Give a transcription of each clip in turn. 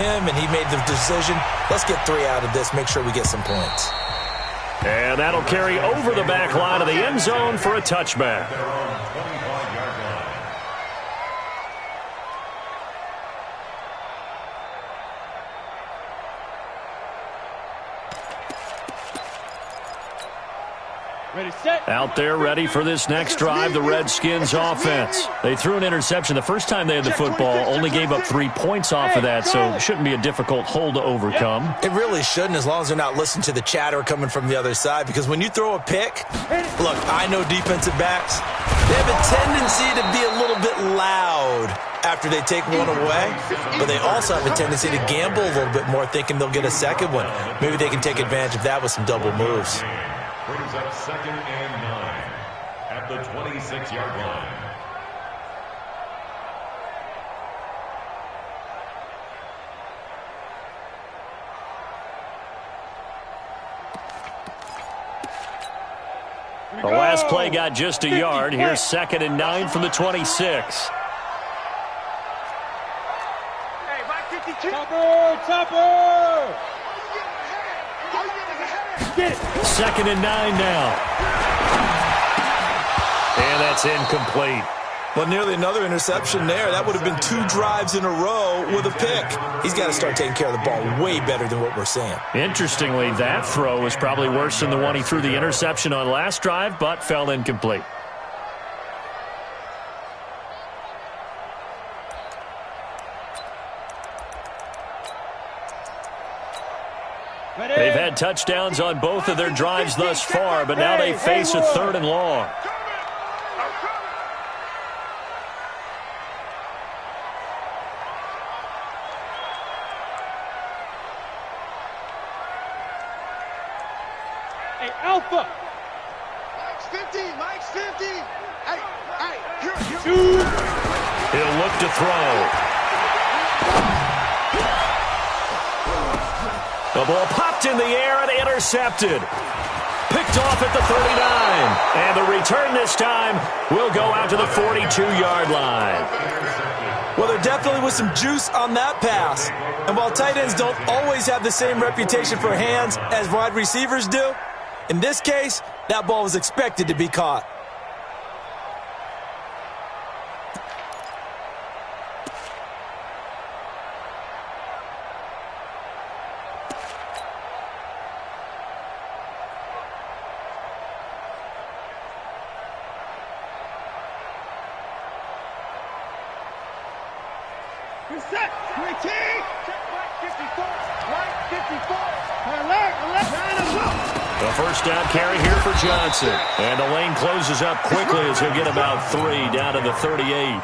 him, and he made the decision. Let's get 3 out of this, make sure we get some points. And that'll carry over the back line of the end zone for a touchback. Ready, set. Out there ready for this next drive, the Redskins offense. They threw an interception the first time they had the football, only gave up 3 points off of that, so it shouldn't be a difficult hole to overcome. It really shouldn't, as long as they're not listening to the chatter coming from the other side, because when you throw a pick, look, I know defensive backs, they have a tendency to be a little bit loud after they take one away, but they also have a tendency to gamble a little bit more, thinking they'll get a second one. Maybe they can take advantage of that with some double moves. Brings up 2nd and 9 at the 26-yard line. The last play got just a yard. Here's 2nd and 9 from the 26. Hey, Mike 52. Topper! Get it. 2nd and 9 now. And that's incomplete. Well, nearly another interception there. That would have been 2 drives in a row with a pick. He's got to start taking care of the ball way better than what we're seeing. Interestingly, that throw was probably worse than the one he threw the interception on last drive, but fell incomplete. They've had touchdowns on both of their drives thus far, but now they face a 3rd and long. Hey, Alpha. Mike's 50. Mike's 50. Hey, here. He'll look to throw. The ball popped in the air and intercepted. Picked off at the 39. And the return this time will go out to the 42-yard line. Well, there definitely was some juice on that pass. And while tight ends don't always have the same reputation for hands as wide receivers do, in this case, that ball was expected to be caught. Set. 20. Check Mike 54. Mike 54. Alert. The first down carry here for Johnson. And the lane closes up quickly as he'll get about 3 down to the 38.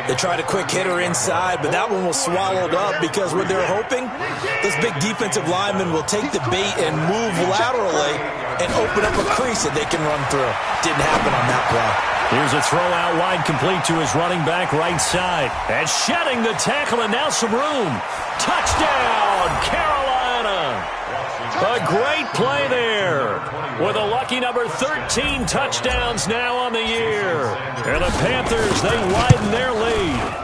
They tried a quick hitter inside, but that one was swallowed up because what they're hoping, this big defensive lineman will take the bait and move laterally and open up a crease that they can run through. Didn't happen on that play. Here's a throw out wide complete to his running back right side. And shedding the tackle and now some room. Touchdown, Carolina. A great play there. With a lucky number 13 touchdowns now on the year. And the Panthers, they widen their lead.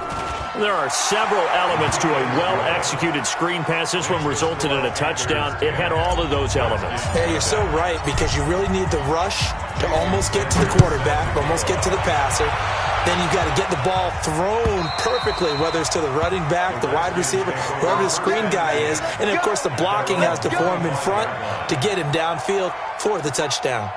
There are several elements to a well-executed screen pass. This one resulted in a touchdown. It had all of those elements. Hey, you're so right, because you really need the rush to almost get to the quarterback, almost get to the passer. Then you've got to get the ball thrown perfectly, whether it's to the running back, the wide receiver, whoever the screen guy is. And, of course, the blocking has to form in front to get him downfield for the touchdown.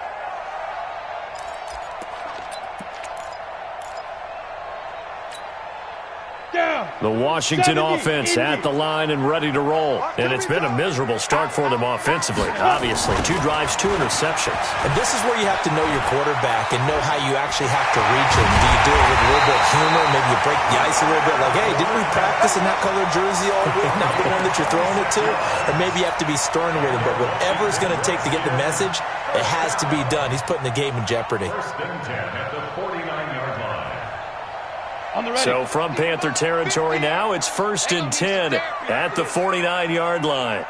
The Washington offense at the line and ready to roll. And it's been a miserable start for them offensively. Obviously, 2 drives, 2 interceptions. And this is where you have to know your quarterback and know how you actually have to reach him. Do you do it with a little bit of humor? Maybe you break the ice a little bit. Like, hey, didn't we practice in that colored jersey all week? Not the one that you're throwing it to? Or maybe you have to be stern with him. But whatever it's going to take to get the message, it has to be done. He's putting the game in jeopardy. First and 10 at the 49-yard line. So from Panther territory now, it's 1st and 10 at the 49-yard line.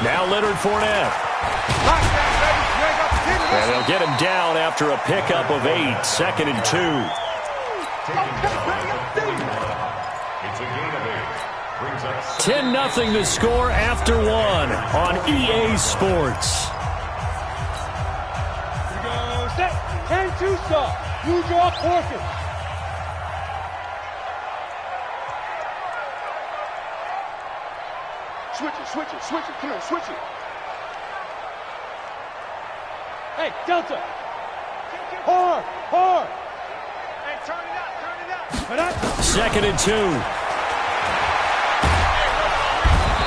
Now Leonard Fournette. And they'll get him down after a pickup of 8, 2nd and 2. It's a gain of 8. Brings up 10-0 the score after 1 on EA Sports. Here we go. Set. And 2-stop. Blue draw Porkins. Switch it. Come on, switch it. Hey, Delta. Hard. Hey, turn it up. But up. 2nd and 2.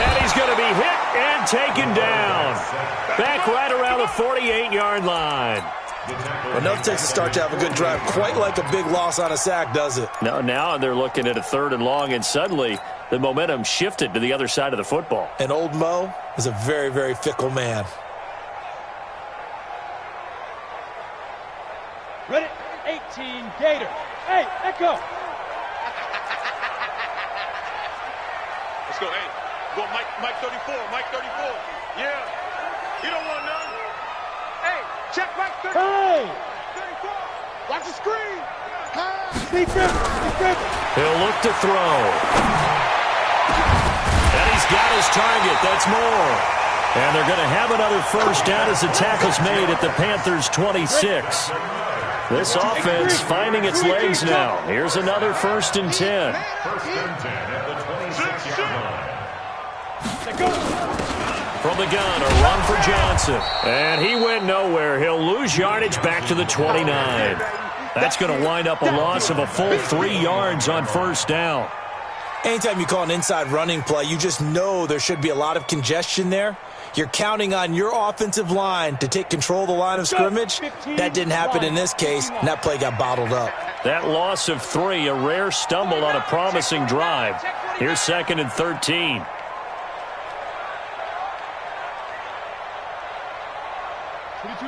And he's going to be hit and taken down. Back right around the 48-yard line. Enough takes a start to have a good drive. Quite like a big loss on a sack, does it? No, now they're looking at a 3rd and long, and suddenly the momentum shifted to the other side of the football. And old Mo is a very, very fickle man. Ready? 18 Gator. Hey, Echo. Let's go, hey. Go, Mike 34. Yeah. You don't want none. Hey, check Mike 34. Hey. 34. Watch the screen. Steve Griffin. He'll look to throw. And he's got his target. That's more. And they're going to have another first down as the tackle's made at the Panthers' 26. This offense finding its legs now. Here's another 1st and 10. 1st and 10 at the 26-yard line. From the gun, a run for Johnson. And he went nowhere. He'll lose yardage back to the 29. That's going to wind up a loss of a full 3 yards on 1st down. Anytime you call an inside running play, you just know there should be a lot of congestion there. You're counting on your offensive line to take control of the line of scrimmage. That didn't happen in this case, and that play got bottled up. That loss of 3, a rare stumble on a promising drive. Here's 2nd and 13.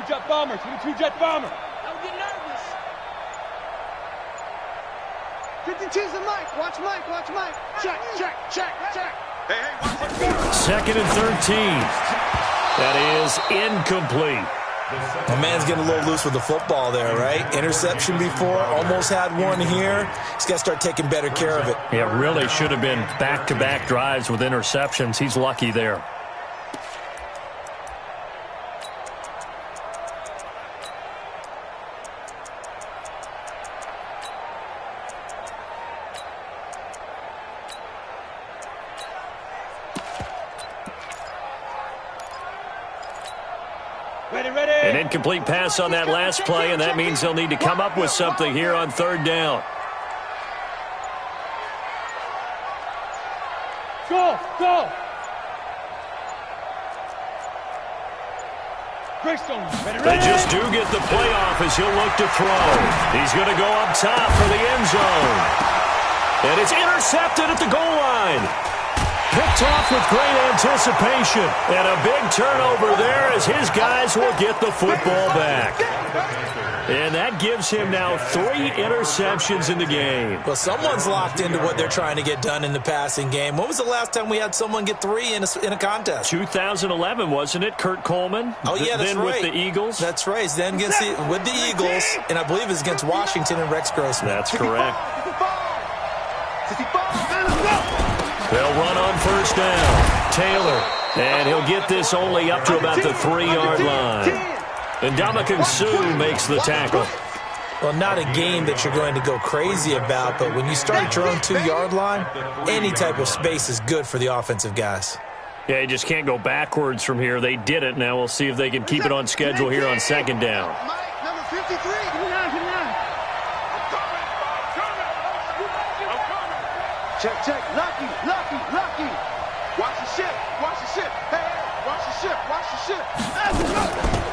Jet bomber. 22-jet bomber. Don't get nervous. 52's the Mike. Watch Mike. Check. Hey, watch it. 2nd and 13. That is incomplete. My man's getting a little loose with the football there, right? Interception before, almost had one here. He's got to start taking better care of it. It really should have been back-to-back drives with interceptions. He's lucky there. An incomplete pass on that last play, and that means they'll need to come up with something here on 3rd down. Go. Greystone, ready. They just do get the play off as he'll look to throw. He's going to go up top for the end zone. And it's intercepted at the goal line. Picked off with great anticipation. And a big turnover there as his guys will get the football back. And that gives him now 3 interceptions in the game. Well, someone's locked into what they're trying to get done in the passing game. When was the last time we had someone get 3 in a contest? 2011, wasn't it, Kurt Coleman? Oh, yeah, that's then right. with the Eagles? That's right. Then with the Eagles, and I believe it's against Washington and Rex Grossman. That's correct. They'll run on 1st down. Taylor. And he'll get this only up to about the 3-yard line. And Ndamukong Suh makes the tackle. Well, not a game that you're going to go crazy about, but when you start at your own 2-yard line, any type of space is good for the offensive guys. Yeah, you just can't go backwards from here. They did it. Now we'll see if they can keep it on schedule here on 2nd down. Mike, number 53. Come on. Check. Lucky. Watch the ship. Hey, watch the ship.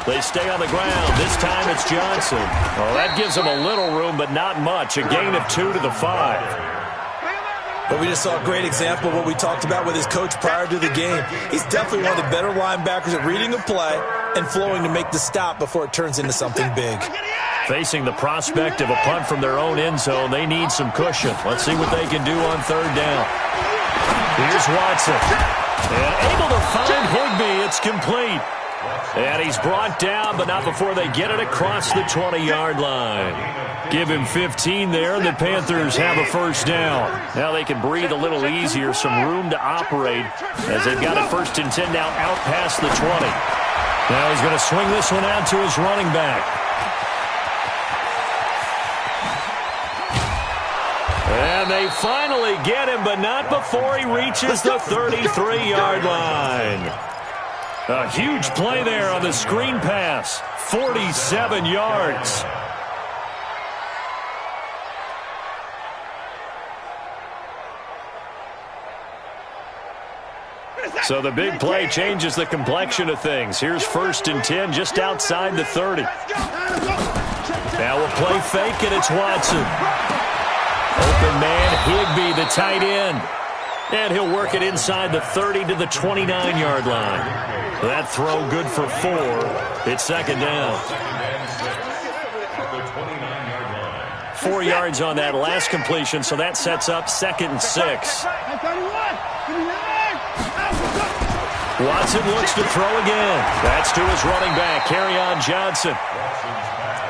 They stay on the ground. This time it's Johnson. Well, that gives them a little room, but not much. A gain of 2 to the 5. But we just saw a great example of what we talked about with his coach prior to the game. He's definitely one of the better linebackers at reading a play and flowing to make the stop before it turns into something big. Facing the prospect of a punt from their own end zone, they need some cushion. Let's see what they can do on 3rd down. Here's Watson. And able to find Higbee. It's complete. And he's brought down, but not before they get it across the 20-yard line. Give him 15 there, and the Panthers have a first down. Now they can breathe a little easier, some room to operate, as they've got a 1st and 10 now out past the 20. Now he's going to swing this one out to his running back. And they finally get him, but not before he reaches the 33-yard line. A huge play there on the screen pass. 47 yards. So the big play changes the complexion of things. Here's 1st and 10 just outside the 30. Now we'll play fake, and it's Watson. Open man, Higbee, the tight end. And he'll work it inside the 30 to the 29-yard line. That throw good for 4. It's 2nd down. 4 yards on that last completion, so that sets up 2nd and 6. Watson looks to throw again. That's to his running back, Kerryon Johnson.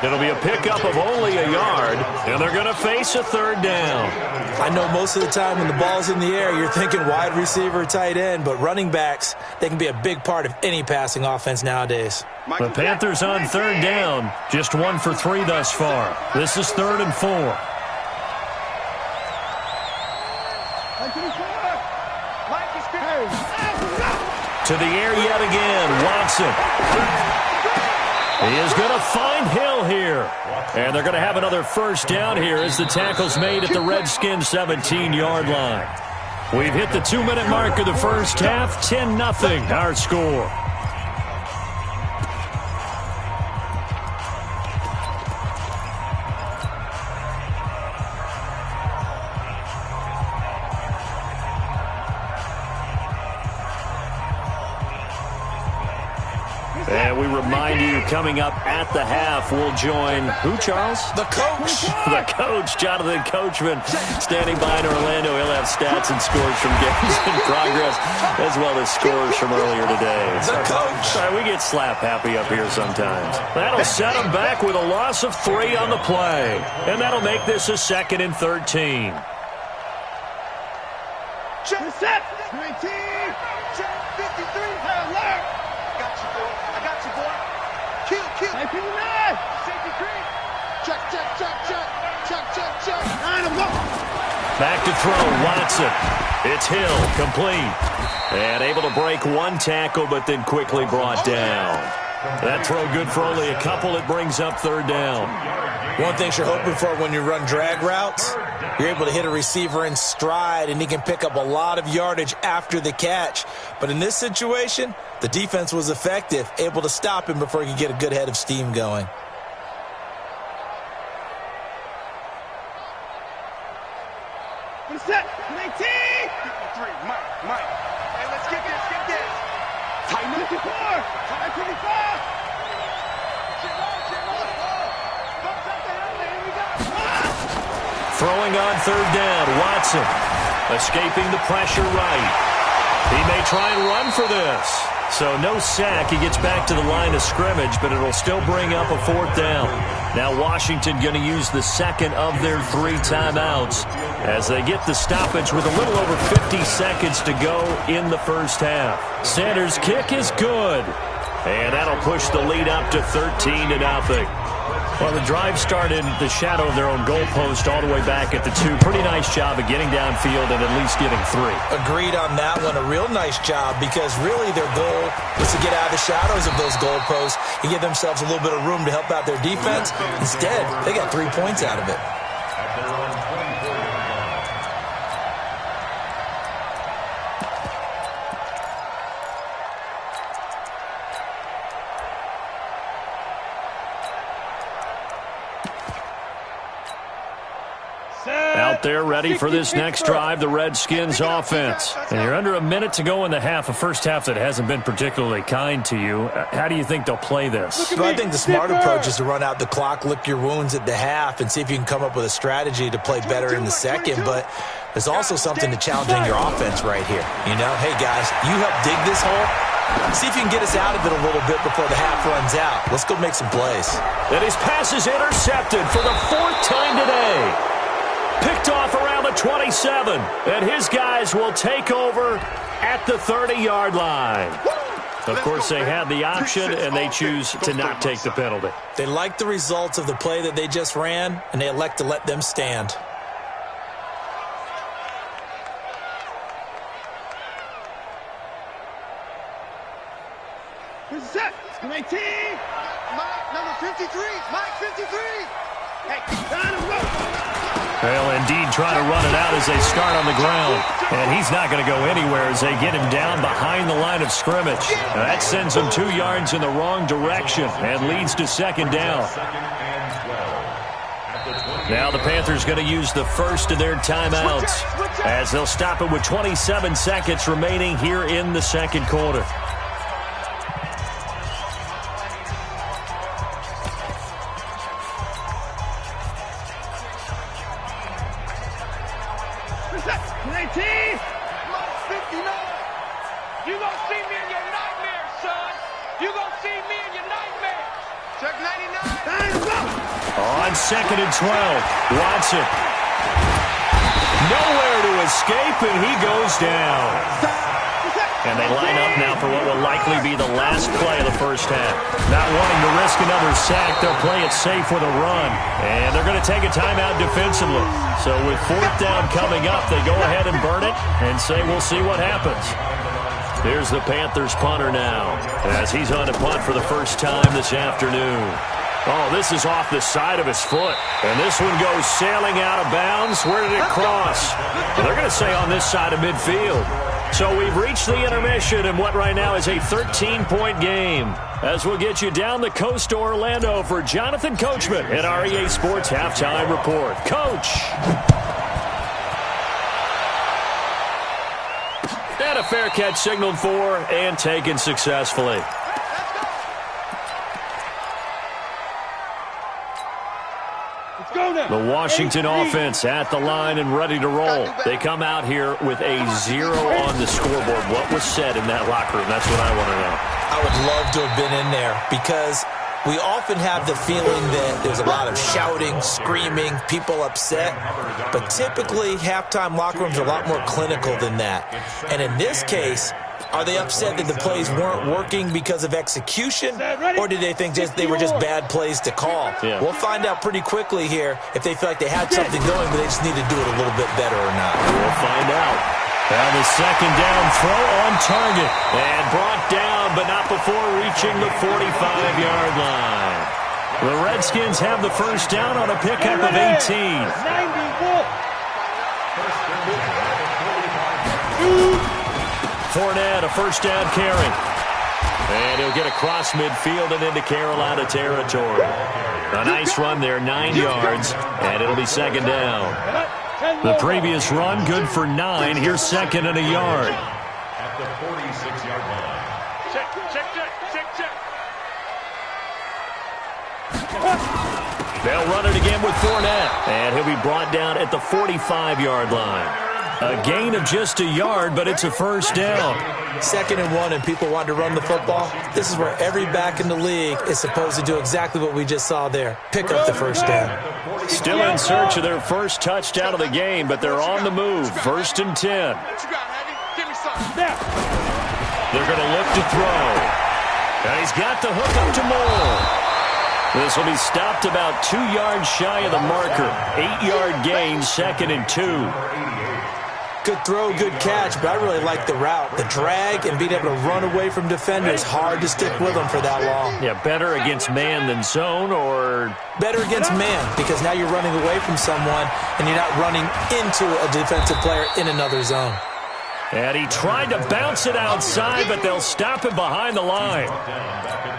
It'll be a pickup of only a yard, and they're going to face a 3rd down. I know most of the time when the ball's in the air, you're thinking wide receiver, tight end, but running backs, they can be a big part of any passing offense nowadays. The Panthers on 3rd down, just 1 for 3 thus far. This is 3rd and 4. To the air yet again, Watson. He is going to find Hill here. And they're going to have another first down here as the tackle's made at the Redskins' 17-yard line. We've hit the 2-minute mark of the first half. 10-0 our score. And we remind you, coming up at the half, we'll join who, Charles? The coach. The coach, Jonathan Coachman, standing by in Orlando. He'll have stats and scores from games in progress, as well as scores from earlier today. The coach. All right, we get slap happy up here sometimes. That'll set them back with a loss of 3 on the play. And that'll make this a 2nd and 13. Check set. 19. Check 53. Alert. Safety green. Check. Back to throw, Watson. It's Hill, complete. And able to break 1 tackle, but then quickly brought down. That throw good for only a couple. It brings up 3rd down. One thing you're hoping for when you run drag routes, you're able to hit a receiver in stride, and he can pick up a lot of yardage after the catch. But in this situation, the defense was effective, able to stop him before he could get a good head of steam going. Set. 19. 53. Mike. Hey, let's get this. Tighten 54. 25. Throwing on 3rd down, Watson. Escaping the pressure right. He may try and run for this. So no sack. He gets back to the line of scrimmage, but it'll still bring up a 4th down. Now Washington going to use the 2nd of their 3 timeouts as they get the stoppage with a little over 50 seconds to go in the first half. Sanders' kick is good. And that'll push the lead up to 13-0. Well, the drive started in the shadow of their own goalpost all the way back at the 2. Pretty nice job of getting downfield and at least getting 3. Agreed on that one. A real nice job because really their goal was to get out of the shadows of those goalposts and give themselves a little bit of room to help out their defense. Instead, they got 3 points out of it. Out there ready for this next drive, the Redskins offense. And you're under a minute to go in the half, a first half that hasn't been particularly kind to you. How do you think they'll play this? Well, I think the smart approach is to run out the clock, lick your wounds at the half, and see if you can come up with a strategy to play better in the second. But there's also something to challenging your offense right here. You know, hey, guys, you help dig this hole. See if you can get us out of it a little bit before the half runs out. Let's go make some plays. And his pass is intercepted for the 4th time today. Picked off around the 27. And his guys will take over at the 30-yard line. Of course, they had the option, and they choose to not take the penalty. They like the results of the play that they just ran, and they elect to let them stand. Who's set? 19. Mike, number 53. Mike, 53. Hey, down and go. They'll indeed try to run it out as they start on the ground. And he's not going to go anywhere as they get him down behind the line of scrimmage. Now that sends them 2 yards in the wrong direction and leads to 2nd down. Now the Panthers going to use the first of their timeouts as they'll stop it with 27 seconds remaining here in the 2nd quarter. On 2nd and 12, Watson. Nowhere to escape, and he goes down. And they line up now for what will likely be the last play of the first half. Not wanting to risk another sack, they'll play it safe with a run. And they're going to take a timeout defensively. So with 4th down coming up, they go ahead and burn it and say we'll see what happens. Here's the Panthers punter now as he's on to punt for the first time this afternoon. Oh, this is off the side of his foot. And this one goes sailing out of bounds. Where did it cross? Well, they're going to say on this side of midfield. So we've reached the intermission in what right now is a 13-point game. As we'll get you down the coast to Orlando for Jonathan Coachman at our EA Sports Halftime Report. Coach. And a fair catch signaled for and taken successfully. The Washington offense at the line and ready to roll. They come out here with a 0 on the scoreboard. What was said in that locker room? That's what I want to know. I would love to have been in there because we often have the feeling that there's a lot of shouting, screaming, people upset. But typically, halftime locker rooms are a lot more clinical than that. And in this case, are they upset that the plays weren't working because of execution, or did they think they were just bad plays to call? Yeah. We'll find out pretty quickly here if they feel like they had something going, but they just need to do it a little bit better or not. We'll find out. Now the 2nd down throw on target and brought down, but not before reaching the 45-yard line. The Redskins have the first down on a pickup of 18. Fournette, a first down carry. And he'll get across midfield and into Carolina territory. A nice run there, 9 yards, and it'll be 2nd down. The previous run, good for 9. Here's 2nd and a yard. At the 46-yard line. Check. They'll run it again with Fournette, and he'll be brought down at the 45-yard line. A gain of just a yard, but it's a first down. 2nd and 1, and people want to run the football. This is where every back in the league is supposed to do exactly what we just saw there. Pick up the first down. Still in search of their first touchdown of the game, but they're on the move. 1st and 10. They're going to look to throw. And he's got the hook up to Moore. This will be stopped about 2 yards shy of the marker. 8-yard gain, 2nd and 2. Good throw, good catch, but I really like the route. The drag and being able to run away from defenders, hard to stick with them for that long. Yeah, better against man than zone, or? Better against man, because now you're running away from someone and you're not running into a defensive player in another zone. And he tried to bounce it outside, but they'll stop him behind the line.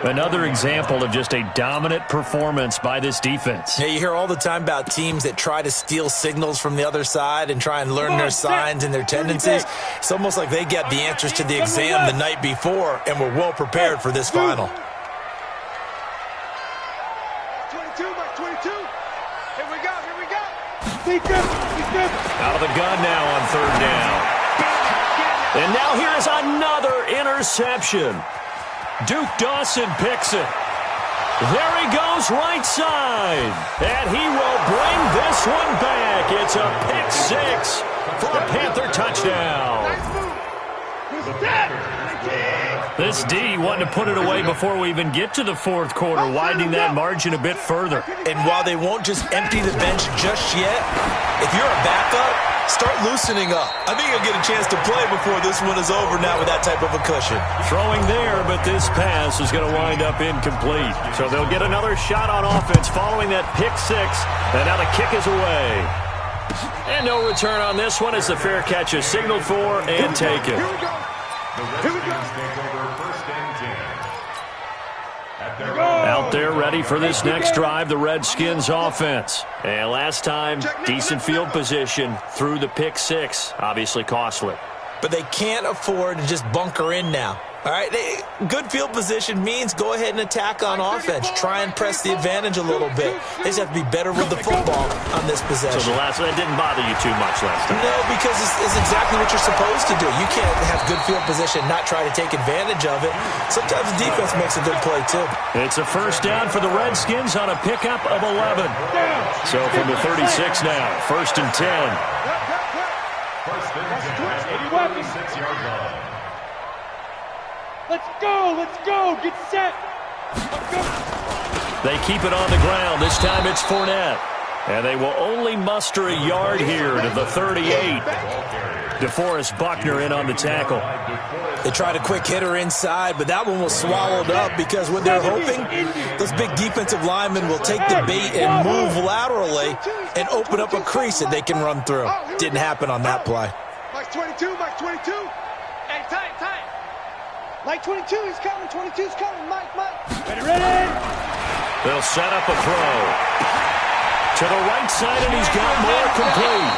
Another example of just a dominant performance by this defense. Yeah, you hear all the time about teams that try to steal signals from the other side and try and learn their signs and their tendencies. It's almost like they get the answers to the exam the night before and were well prepared for this final. 22 by 22. Here we go. Out of the gun now on 3rd down. And now here is another interception. Duke Dawson picks it. There he goes right side. And he will bring this one back. It's a pick six for a Panther touchdown. This D wanting to put it away before we even get to the fourth quarter, widening that margin a bit further. And while they won't just empty the bench just yet, if you're a backup, start loosening up. I think you'll get a chance to play before this one is over now with that type of a cushion. Throwing there, but this pass is going to wind up incomplete. So they'll get another shot on offense following that pick six. And now the kick is away. And no return on this one as the fair catch is signaled for and taken. The Redskins take over first and 10. At their Out there ready for this next drive, the Redskins offense. And last time, decent field position through the pick six. Obviously costly. But they can't afford to just bunker in now. All right, good field position means go ahead and attack on offense. Try and press the advantage a little bit. They just have to be better with the football on this possession. So that didn't bother you too much last time? No, because it's exactly what you're supposed to do. You can't have good field position and not try to take advantage of it. Sometimes the defense makes a good play, too. It's a first down for the Redskins on a pickup of 11. So from the 36 now, first and 10. first and 10 at the 36-yard line. Let's go, get set. Let's go. They keep it on the ground. This time it's Fournette. And they will only muster a yard here to the 38. DeForest Buckner in on the tackle. They tried a quick hitter inside, but that one was swallowed up because what they're hoping, those big defensive linemen will take the bait and move laterally and open up a crease that they can run through. Didn't happen on that play. Mike 22, Mike 22. Hey, time. Mike 22, he's coming, 22's coming, Mike. Ready. They'll set up a throw. To the right side, and he's got more complete.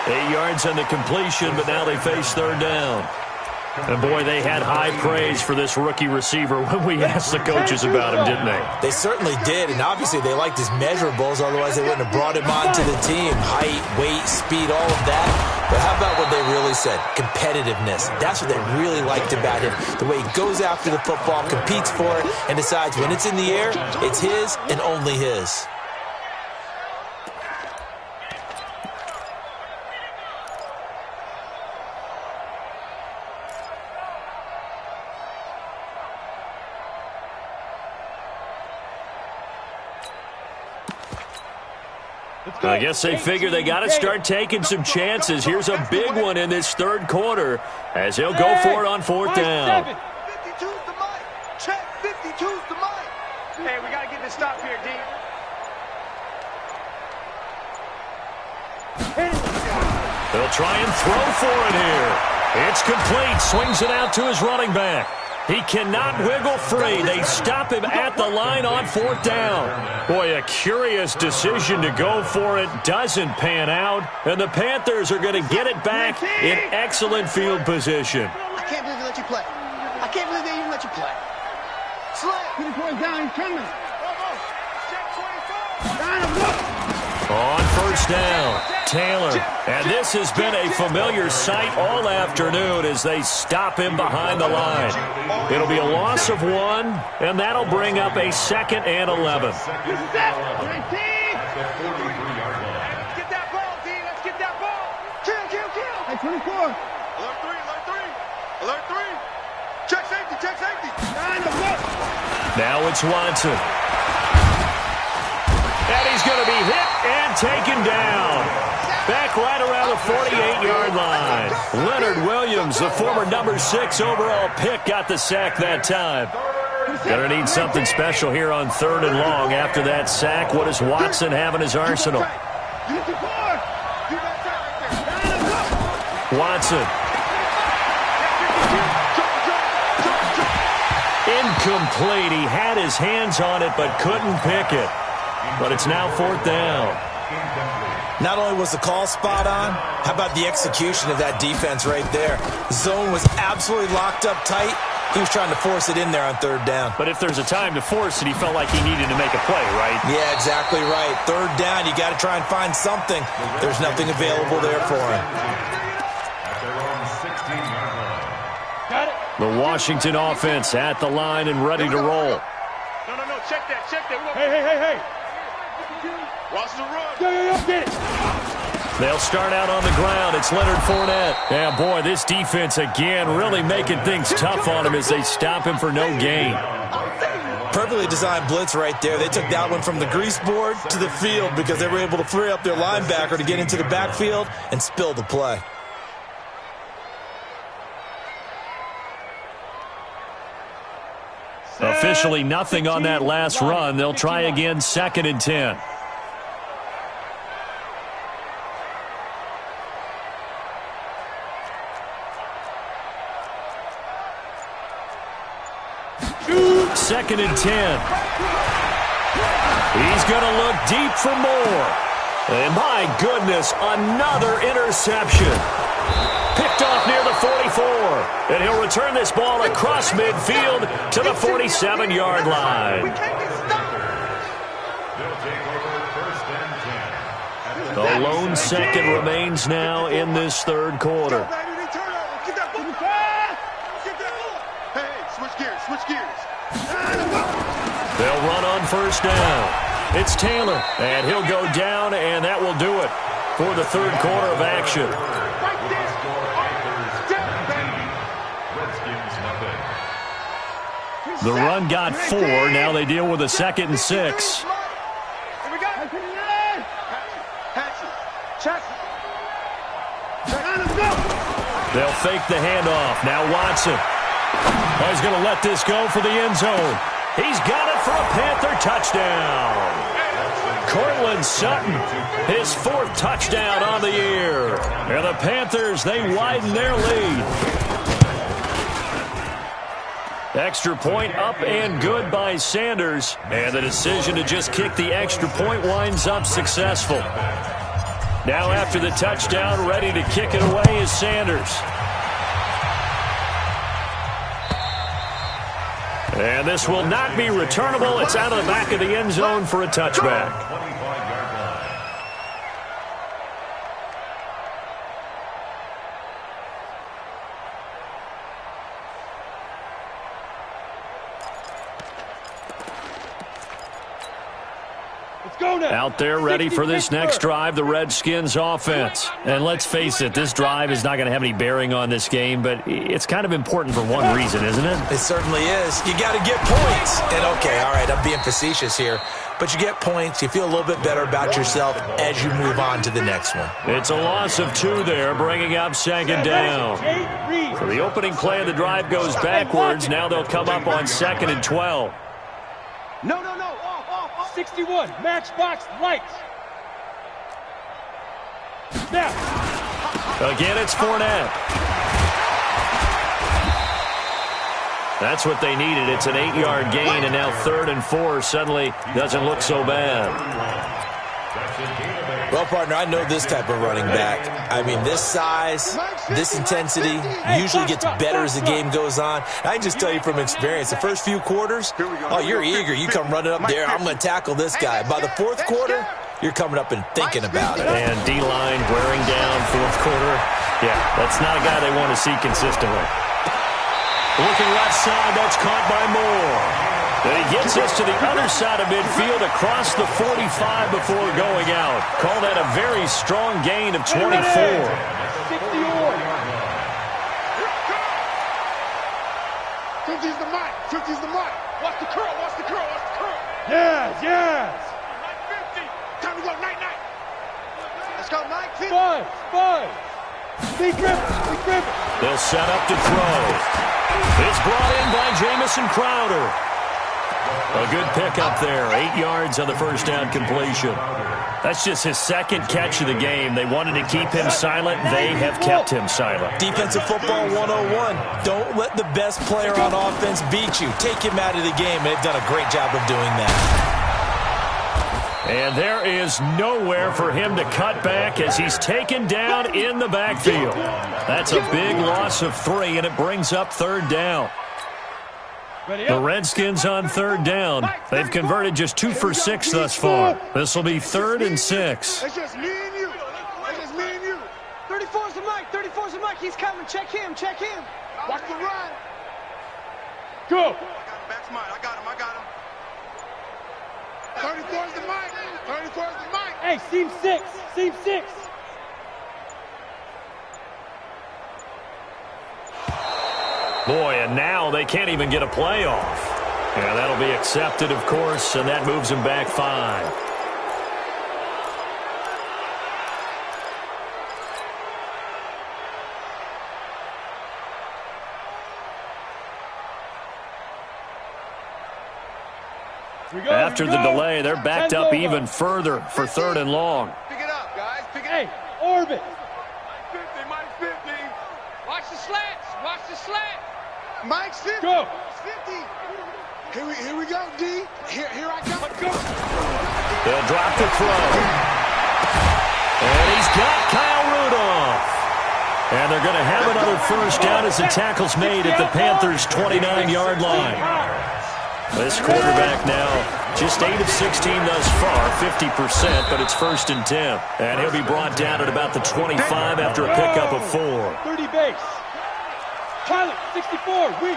8 yards on the completion, but now they face third down. And, boy, they had high praise for this rookie receiver when we asked the coaches about him, didn't they? They certainly did, and obviously they liked his measurables, otherwise they wouldn't have brought him onto the team. Height, weight, speed, all of that. But how about what they really said? Competitiveness. That's what they really liked about him. The way he goes after the football, competes for it, and decides when it's in the air, it's his and only his. I guess they figure they got to start taking some chances. Here's a big one in this third quarter as he'll go for it on fourth down. 52's the mic. Check, 52's the mic. Hey, we got to get this stop here, D. They'll try and throw for it here. It's complete. Swings it out to his running back. He cannot wiggle free. They stop him at the line on fourth down. Boy, a curious decision to go for it. Doesn't pan out. And the Panthers are going to get it back in excellent field position. I can't believe they let you play. I can't believe they even let you play. Slam. Put the boy down. He's coming. On first down, Taylor. And this has been a familiar sight all afternoon as they stop him behind the line. It'll be a loss of 1, and that'll bring up a second and 11. Let's get that ball, D. Let's get that ball. Kill. Hey, 24. Alert 3. Check safety. Now it's Watson. And he's going to be hit and taken down. Back right around the 48-yard line. Leonard Williams, the former number 6 overall pick, got the sack that time. Going to need something special here on third and long. After that sack, what does Watson have in his arsenal? Watson. Incomplete. He had his hands on it but couldn't pick it. But it's now fourth down. Not only was the call spot on, how about the execution of that defense right there? Zone was absolutely locked up tight. He was trying to force it in there on third down. But if there's a time to force it, he felt like he needed to make a play, right? Yeah, exactly right. Third down, you got to try and find something. There's nothing available there for him. At their own 16-yard line. The Washington offense at the line and ready to roll. No, check that. Hey. Watch the run. Yo, get it. They'll start out on the ground. It's Leonard Fournette. Yeah, boy, this defense again really making things tough on him as they stop him for no gain. Perfectly designed blitz right there. They took that one from the grease board to the field because they were able to free up their linebacker to get into the backfield and spill the play. Officially nothing on that last run. They'll try again, 2nd and 10. Second and 10. He's going to look deep for more. And my goodness, another interception. Picked off near the 44. And he'll return this ball across midfield to the 47-yard line. The lone second remains now in this third quarter. Hey, switch gears. They'll run on first down. It's Taylor, and he'll go down, and that will do it for the third quarter of action. The run got 4. Now they deal with a 2nd and 6. They'll fake the handoff. Now Watson. Oh, he's going to let this go for the end zone. He's got it for a Panther touchdown. Cortland Sutton, his 4th touchdown on the year. And the Panthers, they widen their lead. Extra point up and good by Sanders. And the decision to just kick the extra point winds up successful. Now after the touchdown, ready to kick it away is Sanders. And this will not be returnable. It's out of the back of the end zone for a touchback. Out there ready for this next drive, the Redskins offense. And let's face it, this drive is not going to have any bearing on this game, but it's kind of important for one reason, isn't it? It certainly is. You got to get points. And okay, all right, I'm being facetious here. But you get points, you feel a little bit better about yourself as you move on to the next one. It's a loss of 2 there, bringing up 2nd down. So the opening play of the drive goes backwards. Now they'll come up on 2nd and 12. No. 61, matchbox lights. Snap. Again, it's Fournette. That's what they needed. It's an 8-yard gain, and now 3rd and 4 suddenly doesn't look so bad. Well, partner, I know this type of running back. I mean, this size, this intensity usually gets better as the game goes on. I can just tell you from experience, the first few quarters, oh, you're eager. You come running up there, I'm going to tackle this guy. By the 4th quarter, you're coming up and thinking about it. And D-line wearing down 4th quarter. Yeah, that's not a guy they want to see consistently. Looking left side, that's caught by Moore. And he gets us to the other side of midfield across the 45 before going out. Call that a very strong gain of 24. 60 50's the mic. 50's the mic. Watch the curl. Yes. Night 50. Time to go. Night. Let's go, Mike. 50. Five. Big grip. They'll set up to throw. It's brought in by Jamison Crowder. A good pickup there. 8 yards on the first down completion. That's just his 2nd catch of the game. They wanted to keep him silent. They have kept him silent. Defensive football 101. Don't let the best player on offense beat you. Take him out of the game. They've done a great job of doing that. And there is nowhere for him to cut back as he's taken down in the backfield. That's a big loss of 3, and it brings up 3rd down. The Redskins on 3rd down. They've converted just 2 for 6 thus far. This will be 3rd and 6. It's just me and you. 34's the mic. He's coming. Check him. Watch the run. Go. I got him. Back's mine. I got him. 34 is the mic. 34 is the mic. Hey, seam 6. Seam 6. Boy, and now they can't even get a play off. Yeah, that'll be accepted, of course, and that moves them back 5. After the delay, they're backed up even further for 3rd and long. Pick it up, guys. Pick it up. Hey, orbit. Mike 50. Watch the slants. Watch the slant. Mike's 50. Go. 50. Here we go, D. Here I come. Go. They'll drop the throw. And he's got Kyle Rudolph. And they're going to have another first down as the tackle's made at the Panthers' 29-yard line. This quarterback now just 8 of 16 thus far, 50%, but it's 1st and 10. And he'll be brought down at about the 25 after a pickup of 4. 30 base. Charlie, 64, weak.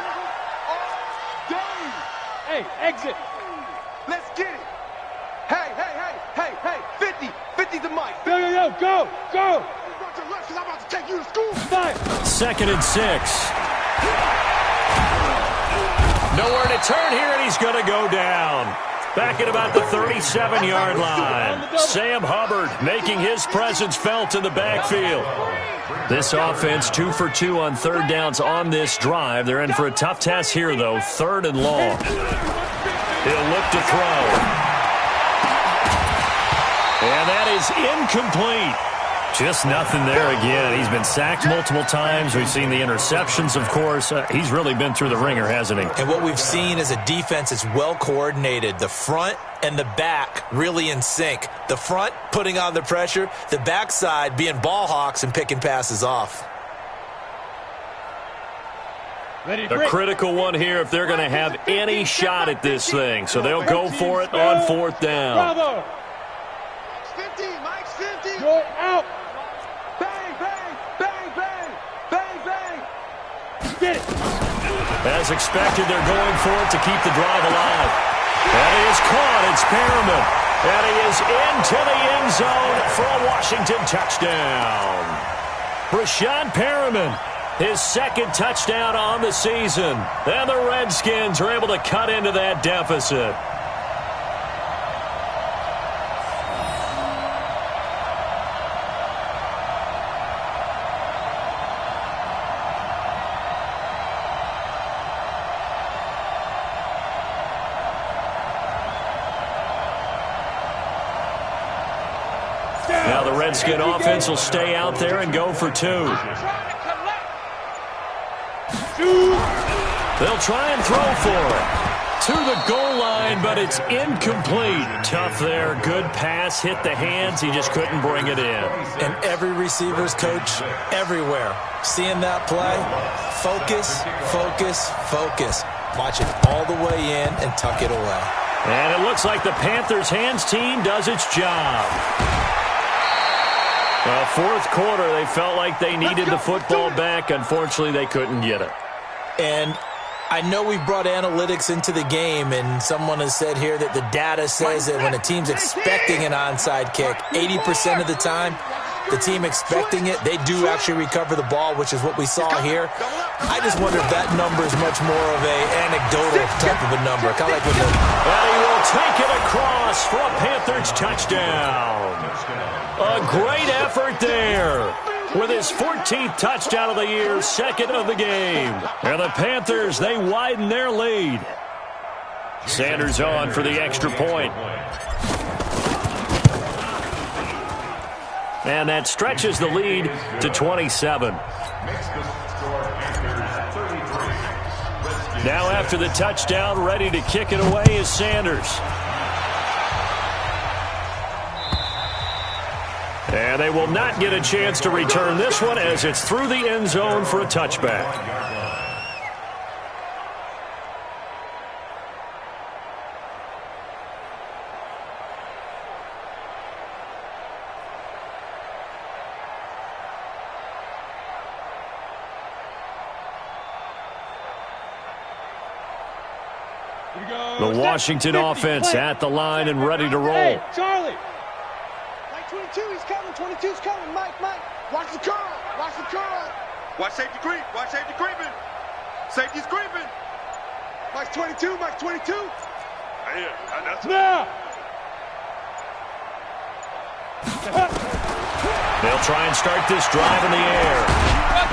Hey, exit. Let's get it. Hey, 50. 50's the mic. Go. I'm about to take you to school. 2nd and 6. Nowhere to turn here, and he's going to go down. Back at about the 37-yard line. Sam Hubbard making his presence felt in the backfield. This offense 2 for 2 on 3rd downs on this drive. They're in for a tough task here, though. 3rd and long. He'll look to throw. And that is incomplete. Just nothing there again. He's been sacked multiple times. We've seen the interceptions, of course. He's really been through the ringer, hasn't he? And what we've seen is a defense that's well coordinated. The front and the back really in sync. The front putting on the pressure. The backside being ball hawks and picking passes off. A critical one here if they're going to have any shot at this thing. So they'll go for it on 4th down. Bravo. 50, Mike's 50. Go out. Bang. Get it. As expected, they're going for it to keep the drive alive. And he is caught. It's Perriman. And he is into the end zone for a Washington touchdown. Brashad Perriman, his 2nd touchdown on the season. And the Redskins are able to cut into that deficit. Now the Redskin offense will stay out there and go for 2. They'll try and throw for it. To the goal line, but it's incomplete. Tough there. Good pass. Hit the hands. He just couldn't bring it in. And every receiver's coach everywhere. Seeing that play, focus. Watch it all the way in and tuck it away. And it looks like the Panthers' hands team does its job. Well, 4th quarter, they felt like they needed the football back. Unfortunately, they couldn't get it. And I know we've brought analytics into the game, and someone has said here that the data says that when a team's expecting an onside kick, 80% of the time, the team expecting it, they do actually recover the ball, which is what we saw here. I just wonder if that number is much more of an anecdotal type of a number. Kind of like when the... And he will take it across for a Panthers touchdown. A great effort there. With his 14th touchdown of the year, 2nd of the game. And the Panthers, they widen their lead. Sanders on for the extra point. And that stretches the lead to 27. Now after the touchdown, ready to kick it away is Sanders. And they will not get a chance to return this one as it's through the end zone for a touchback. The Washington offense at the line and ready to roll. Hey, Charlie. Mike 22, he's coming. 22's coming. Mike. Watch the curl. Watch the curl. Watch safety creep. Watch safety creeping. Safety's creeping. Mike's 22. Mike's 22. Yeah, that's Now. They'll try and start this drive in the air.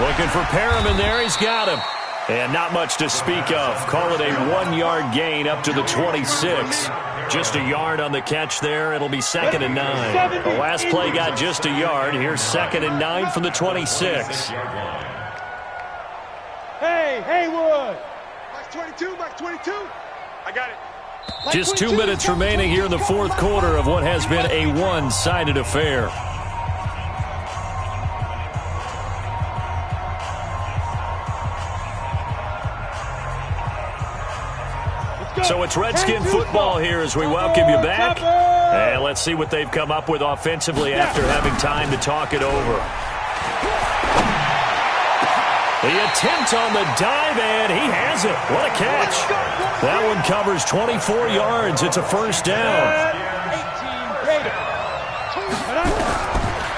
Looking for Perriman there. He's got him. And not much to speak of. Call it a 1-yard gain up to the 26. Just a yard on the catch there. It'll be 2nd and 9. The last play got just a yard. Here's 2nd and 9 from the 26. Hey, Haywood. Mike's 22. Mike's 22. I got it. Just 2 minutes remaining here in the fourth quarter of what has been a one-sided affair. So it's Redskin football here as we welcome you back. And let's see what they've come up with offensively after having time to talk it over. The attempt on the dive, and he has it. What a catch. That one covers 24 yards. It's a first down.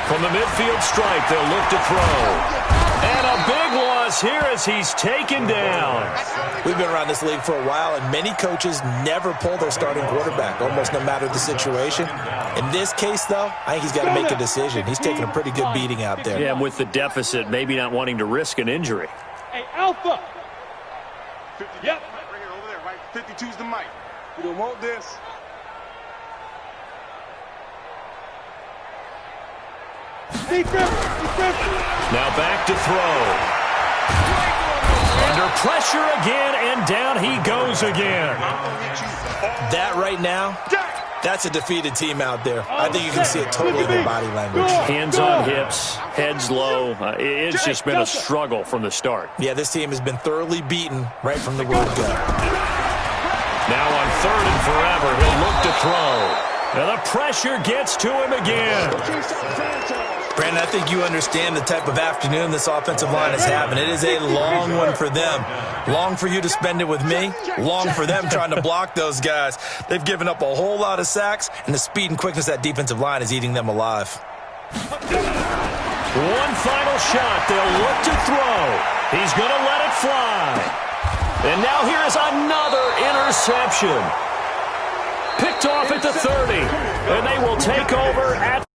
From the midfield stripe, they'll look to throw. And a big loss here as he's taken down. We've been around this league for a while, and many coaches never pull their starting quarterback, almost no matter the situation. In this case, though, I think he's got to make a decision. He's taking a pretty good beating out there. Yeah, and with the deficit, maybe not wanting to risk an injury. Hey, Alpha. 50, yep. Bring it over there, right? 52's the mic. We don't want this. Now back to throw. Under pressure again, and down he goes again. That right now, that's a defeated team out there. I think you can see it totally in their body language. Hands on hips, heads low. It's just been a struggle from the start. Yeah, this team has been thoroughly beaten right from the word go. Now on 3rd and forever, he'll look to throw. And the pressure gets to him again. Brandon, I think you understand the type of afternoon this offensive line is having. It is a long one for them. Long for you to spend it with me. Long for them trying to block those guys. They've given up a whole lot of sacks, and the speed and quickness of that defensive line is eating them alive. One final shot. They'll look to throw. He's going to let it fly. And now here is another interception. Picked off at the 30. And they will take over at